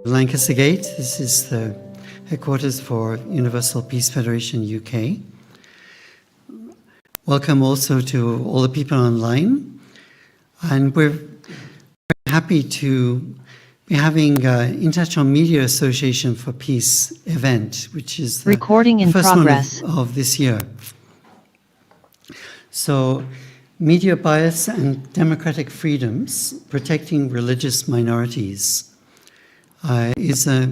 Lancaster Gate. This is the headquarters for Universal Peace Federation UK. Welcome also to all the people online. And we're very happy to be having International Media Association for Peace event, which is the Recording in first progress. one of this year. So, media bias and democratic freedoms, protecting religious minorities, is a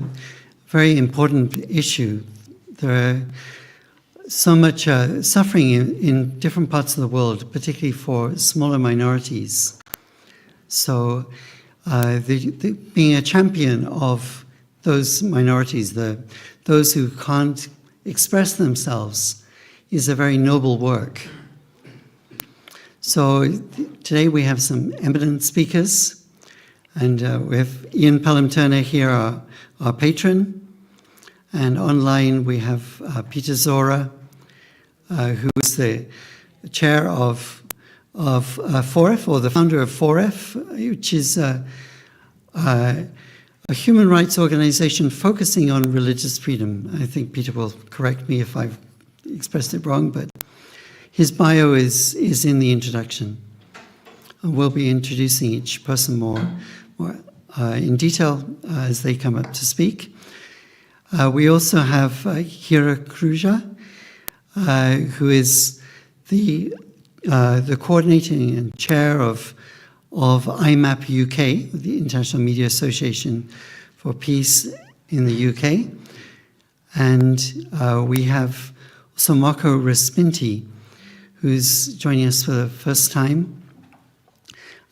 very important issue. There are so much suffering in different parts of the world, particularly for smaller minorities. So being a champion of those minorities, those who can't express themselves, is a very noble work. So today we have some eminent speakers, and we have Ian Pelham-Turner here, our patron, and online we have Peter Zora, who is the chair of FoRF, or the founder of FoRF, which is a human rights organization focusing on religious freedom. I think Peter will correct me if I've expressed it wrong, but his bio is in the introduction. We'll be introducing each person more in detail as they come up to speak. We also have Hira Kruja, who is the coordinating and chair of IMAP UK, the International Media Association for Peace in the UK. And we have also Marco Respinti, who's joining us for the first time.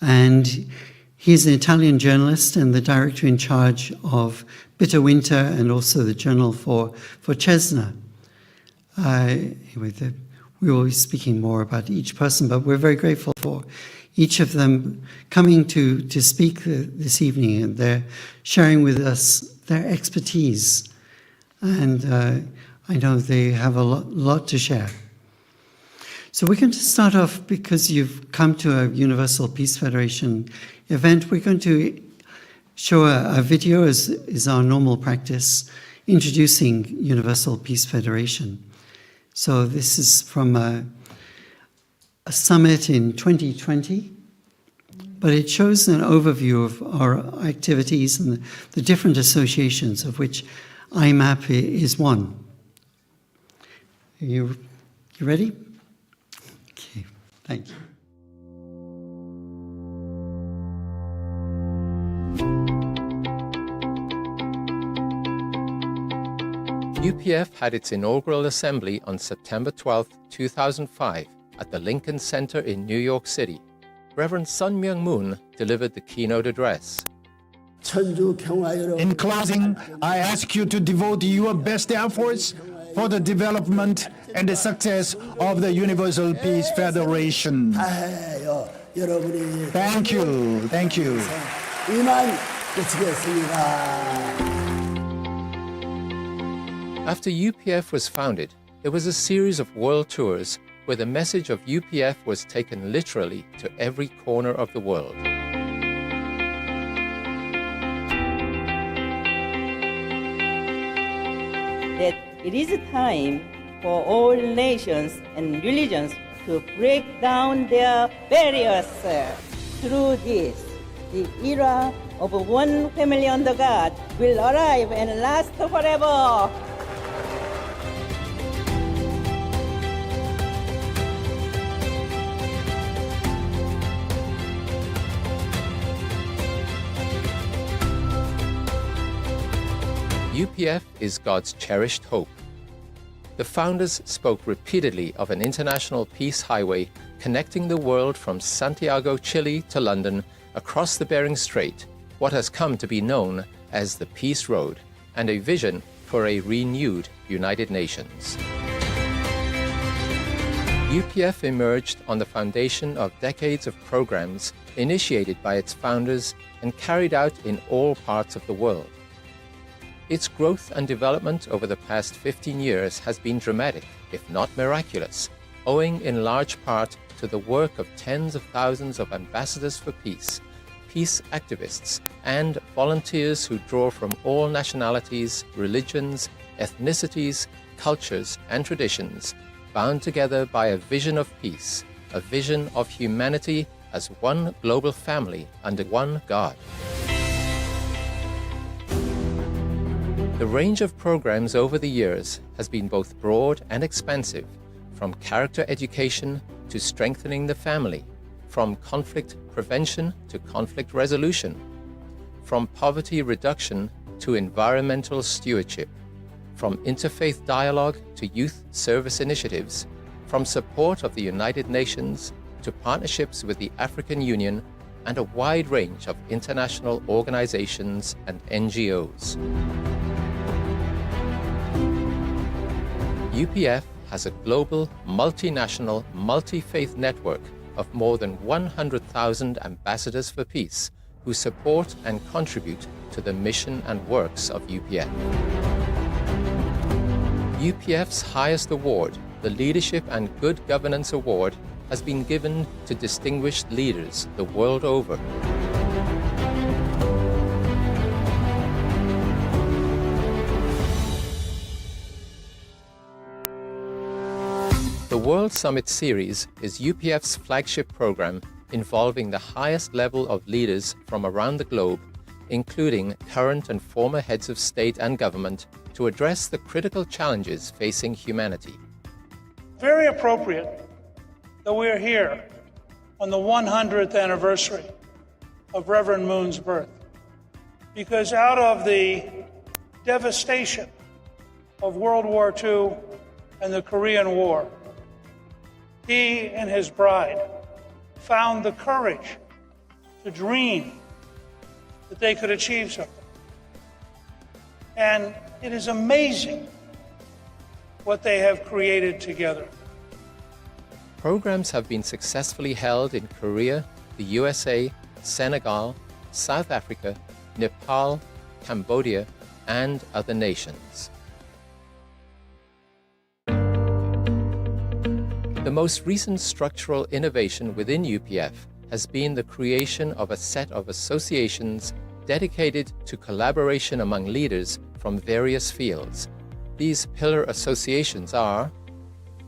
And he's an Italian journalist and the director in charge of Bitter Winter and also the journal for Cesna. Anyway, we will be speaking more about each person, but we're very grateful for each of them coming to speak this evening, and they're sharing with us their expertise. And I know they have a lot to share. So we're going to start off, because you've come to a Universal Peace Federation event, we're going to show a video, as is our normal practice, introducing Universal Peace Federation. So this is from a summit in 2020, but it shows an overview of our activities and the different associations, of which IMAP is one. Are you ready? Okay, thank you. UPF had its inaugural assembly on September 12, 2005, at the Lincoln Center in New York City. Reverend Sun Myung Moon delivered the keynote address. In closing, I ask you to devote your best efforts for the development and the success of the Universal Peace Federation. Thank you. Thank you. After UPF was founded, there was a series of world tours where the message of UPF was taken literally to every corner of the world. That it is time for all nations and religions to break down their barriers. Through this, the era of one family under God will arrive and last forever. UPF is God's cherished hope. The founders spoke repeatedly of an international peace highway connecting the world from Santiago, Chile to London, across the Bering Strait, what has come to be known as the Peace Road, and a vision for a renewed United Nations. UPF emerged on the foundation of decades of programs initiated by its founders and carried out in all parts of the world. Its growth and development over the past 15 years has been dramatic, if not miraculous, owing in large part to the work of tens of thousands of ambassadors for peace, peace activists and volunteers who draw from all nationalities, religions, ethnicities, cultures, and traditions, bound together by a vision of peace, a vision of humanity as one global family under one God. The range of programs over the years has been both broad and expansive, from character education to strengthening the family, from conflict prevention to conflict resolution, from poverty reduction to environmental stewardship, from interfaith dialogue to youth service initiatives, from support of the United Nations to partnerships with the African Union, and a wide range of international organizations and NGOs. UPF has a global, multinational, multi-faith network of more than 100,000 ambassadors for peace who support and contribute to the mission and works of UPF. UPF's highest award, the Leadership and Good Governance Award, has been given to distinguished leaders the world over. The World Summit Series is UPF's flagship program involving the highest level of leaders from around the globe, including current and former heads of state and government, to address the critical challenges facing humanity. Very appropriate that we're here on the 100th anniversary of Reverend Moon's birth, because out of the devastation of World War II and the Korean War, he and his bride found the courage to dream that they could achieve something. And it is amazing what they have created together. Programs have been successfully held in Korea, the USA, Senegal, South Africa, Nepal, Cambodia, and other nations. The most recent structural innovation within UPF has been the creation of a set of associations dedicated to collaboration among leaders from various fields. These pillar associations are: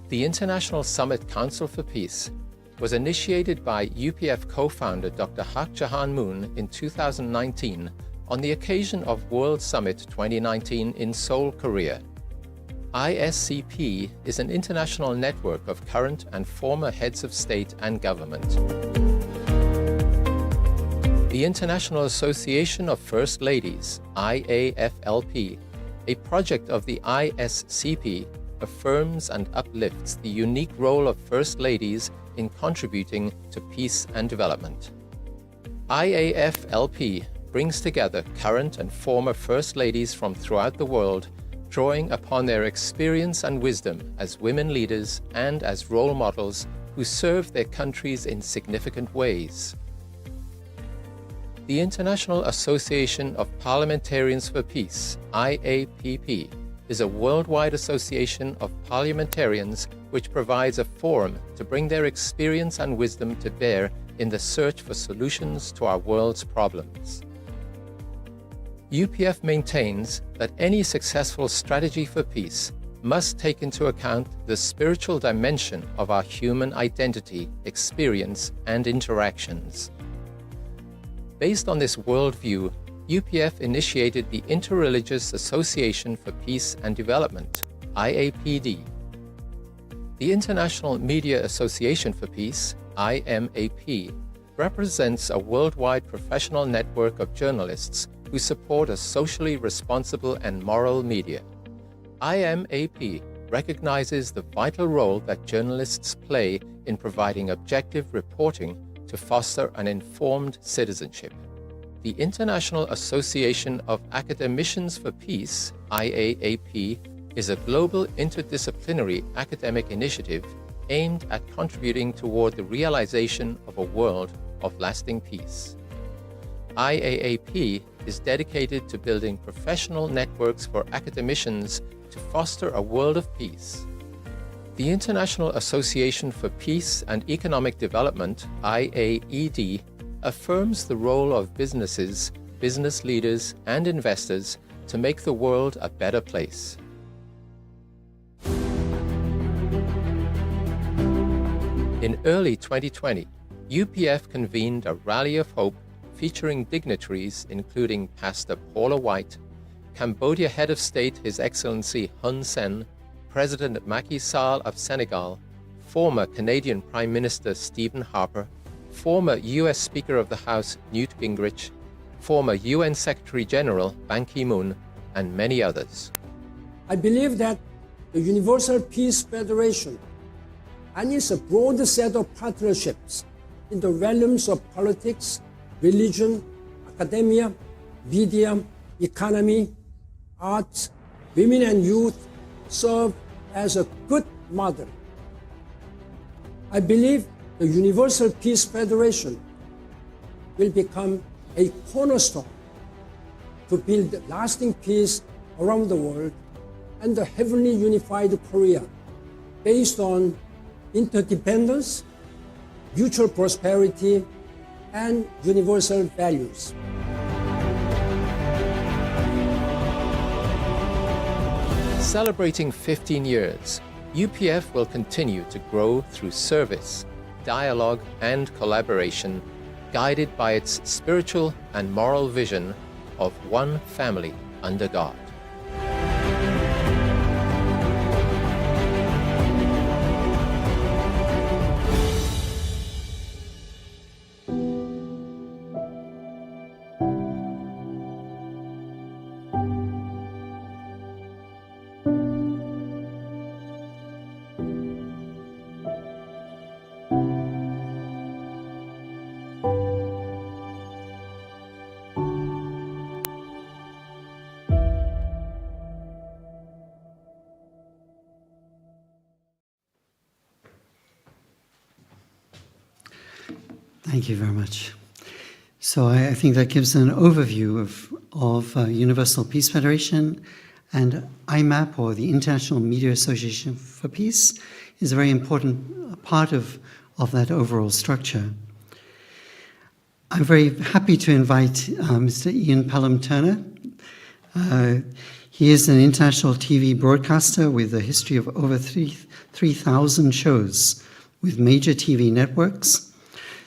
the International Summit Council for Peace was initiated by UPF co-founder Dr. Hak Jahan Moon in 2019 on the occasion of World Summit 2019 in Seoul, Korea. ISCP is an international network of current and former heads of state and government. The International Association of First Ladies, IAFLP, a project of the ISCP, affirms and uplifts the unique role of First Ladies in contributing to peace and development. IAFLP brings together current and former First Ladies from throughout the world, drawing upon their experience and wisdom as women leaders and as role models who serve their countries in significant ways. The International Association of Parliamentarians for Peace, IAPP, is a worldwide association of parliamentarians which provides a forum to bring their experience and wisdom to bear in the search for solutions to our world's problems. UPF maintains that any successful strategy for peace must take into account the spiritual dimension of our human identity, experience, and interactions. Based on this worldview, UPF initiated the Interreligious Association for Peace and Development, IAPD. The International Media Association for Peace, IMAP, represents a worldwide professional network of journalists who support a socially responsible and moral media. IMAP recognizes the vital role that journalists play in providing objective reporting to foster an informed citizenship. The International Association of Academicians for Peace, IAAP, is a global interdisciplinary academic initiative aimed at contributing toward the realization of a world of lasting peace. IAAP is dedicated to building professional networks for academicians to foster a world of peace. The International Association for Peace and Economic Development, IAED, affirms the role of businesses, business leaders, and investors to make the world a better place. In early 2020, UPF convened a rally of hope featuring dignitaries including Pastor Paula White, Cambodia Head of State His Excellency Hun Sen, President Macky Sall of Senegal, former Canadian Prime Minister Stephen Harper, former US Speaker of the House Newt Gingrich, former UN Secretary General Ban Ki-moon, and many others. I believe that the Universal Peace Federation and its a broad set of partnerships in the realms of politics, religion, academia, media, economy, arts, women and youth serve as a good model. I believe the Universal Peace Federation will become a cornerstone to build lasting peace around the world and a heavenly unified Korea based on interdependence, mutual prosperity, and universal values. Celebrating 15 years, UPF will continue to grow through service, dialogue, and collaboration, guided by its spiritual and moral vision of one family under God. Thank you very much. So I think that gives an overview of Universal Peace Federation, and IMAP, or the International Media Association for Peace, is a very important part of that overall structure. I'm very happy to invite Mr. Ian Pelham-Turner. He is an international TV broadcaster with a history of over 3,000 shows with major TV networks,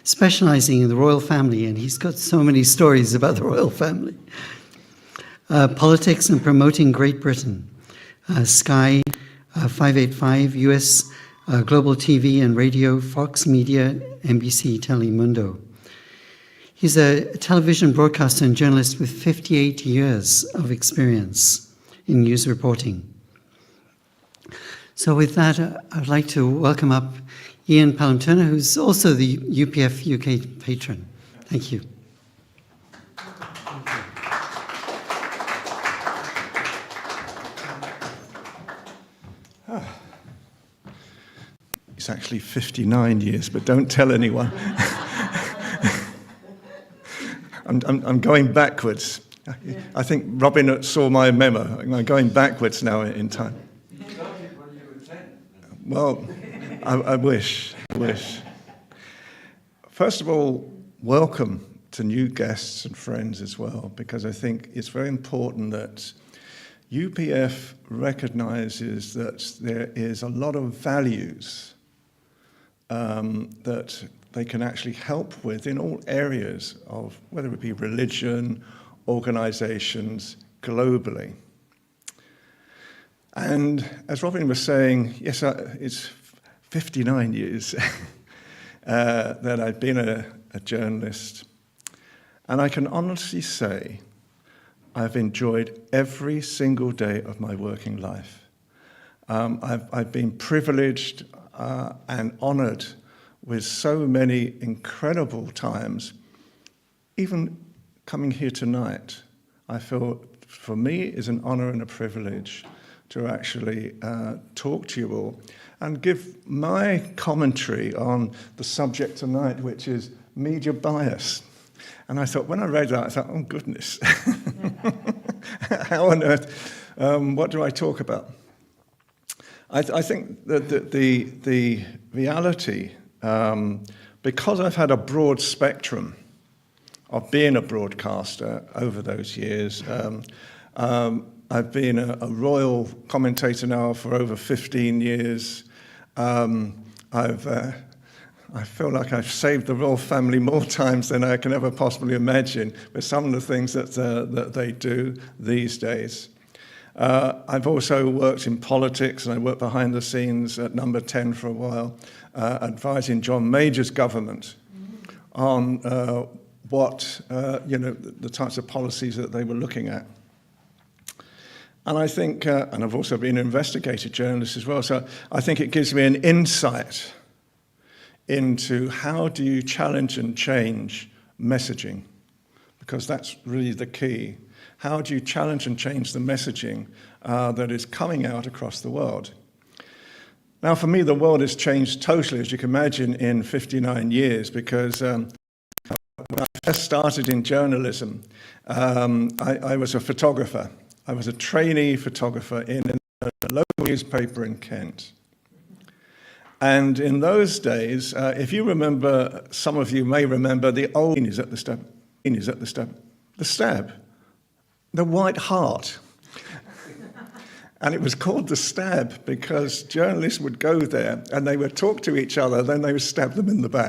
specializing in the royal family, and he's got so many stories about the royal family. Politics and promoting Great Britain, Sky 585, US Global TV and Radio, Fox Media, NBC Telemundo. He's a television broadcaster and journalist with 58 years of experience in news reporting. So with that, I'd like to welcome up Ian Pelham-Turner, who's also the UPF UK patron. Thank you. It's actually 59 years, but don't tell anyone. I'm going backwards. I think Robin saw my memo. I'm going backwards now in time. Well, I wish. First of all, welcome to new guests and friends as well, because I think it's very important that UPF recognizes that there is a lot of values that they can actually help with in all areas of, whether it be religion, organizations, globally. And as Robin was saying, yes, it's 59 years that I've been a journalist. And I can honestly say I've enjoyed every single day of my working life. I've been privileged and honored with so many incredible times. Even coming here tonight, I feel for me is an honor and a privilege to actually talk to you all and give my commentary on the subject tonight, which is media bias. And I thought, when I read that, I thought, oh goodness, how on earth, what do I talk about? I think that the reality, because I've had a broad spectrum of being a broadcaster over those years. I've been a royal commentator now for over 15 years. I feel like I've saved the royal family more times than I can ever possibly imagine with some of the things that they do these days. I've also worked in politics, and I worked behind the scenes at Number 10 for a while, advising John Major's government on the types of policies that they were looking at. And I think, and I've also been an investigative journalist as well, so I think it gives me an insight into how do you challenge and change messaging, because that's really the key. How do you challenge and change the messaging that is coming out across the world? Now, for me, the world has changed totally, as you can imagine, in 59 years, because when I first started in journalism, I was a photographer. I was a trainee photographer in a local newspaper in Kent. And in those days, if you remember, some of you may remember the old the stab, the white heart. And it was called the stab because journalists would go there and they would talk to each other, then they would stab them in the back.